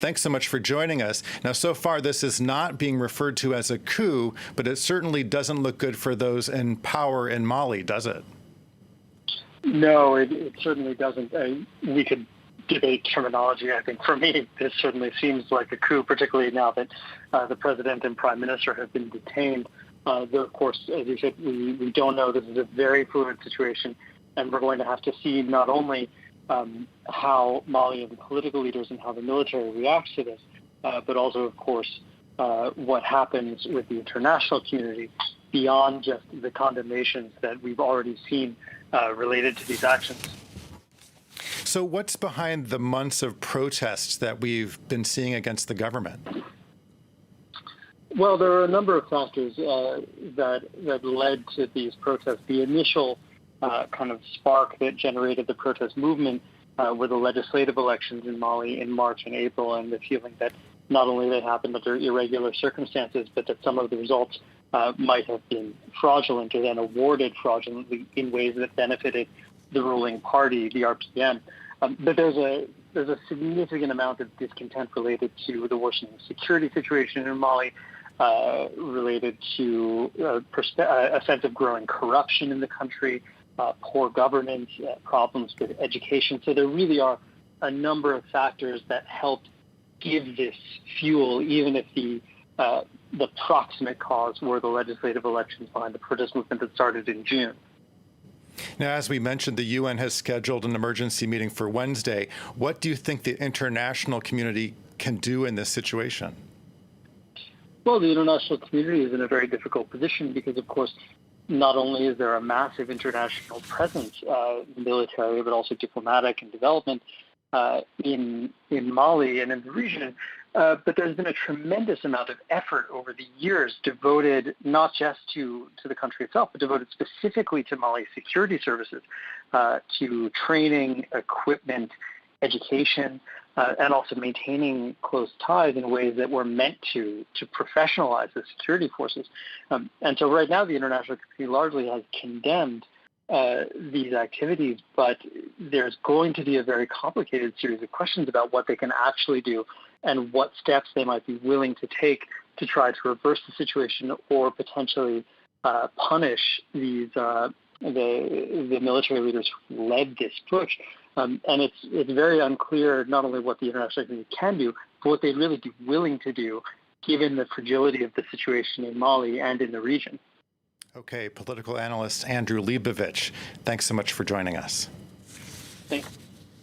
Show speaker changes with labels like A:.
A: Thanks so much for joining us. Now, so far, this is not being referred to as a coup, but it certainly doesn't look good for those in power in Mali, does it?
B: No, it certainly doesn't. We could debate terminology. I think for me, this certainly seems like a coup, particularly now that the president and prime minister have been detained. Though, of course, as you said, we don't know. This is a very fluid situation, and we're going to have to see not only how Malian political leaders and how the military reacts to this, but also, of course, what happens with the international community beyond just the condemnations that we've already seen related to these actions.
A: So what's behind the months of protests that we've been seeing against the government?
B: Well, there are a number of factors that led to these protests. The initial kind of spark that generated the protest movement were the legislative elections in Mali in March and April, and the feeling that not only they happened under irregular circumstances, but that some of the results might have been fraudulent or then awarded fraudulently in ways that benefited the ruling party, the RPM. But there's a significant amount of discontent related to the worsening security situation in Mali, related to a sense of growing corruption in the country, poor governance, problems with education. So there really are a number of factors that helped give this fuel, even if the proximate cause were the legislative elections behind the protest movement that started in June.
A: Now, as we mentioned, the UN has scheduled an emergency meeting for Wednesday. What do you think the international community can do in this situation?
B: Well, the international community is in a very difficult position because, of course, not only is there a massive international presence, military, but also diplomatic and development in Mali and in the region, but there's been a tremendous amount of effort over the years devoted not just to the country itself, but devoted specifically to Mali security services, to training, equipment, education, and also maintaining close ties in ways that were meant to professionalize the security forces. And so right now the international community largely has condemned these activities, but there's going to be a very complicated series of questions about what they can actually do and what steps they might be willing to take to try to reverse the situation or potentially punish these the military leaders who led this push. And it's very unclear not only what the international community can do, but what they'd really be willing to do, given the fragility of the situation in Mali and in the region.
A: Okay, political analyst Andrew Leibovich, thanks so much for joining us.
B: Thanks.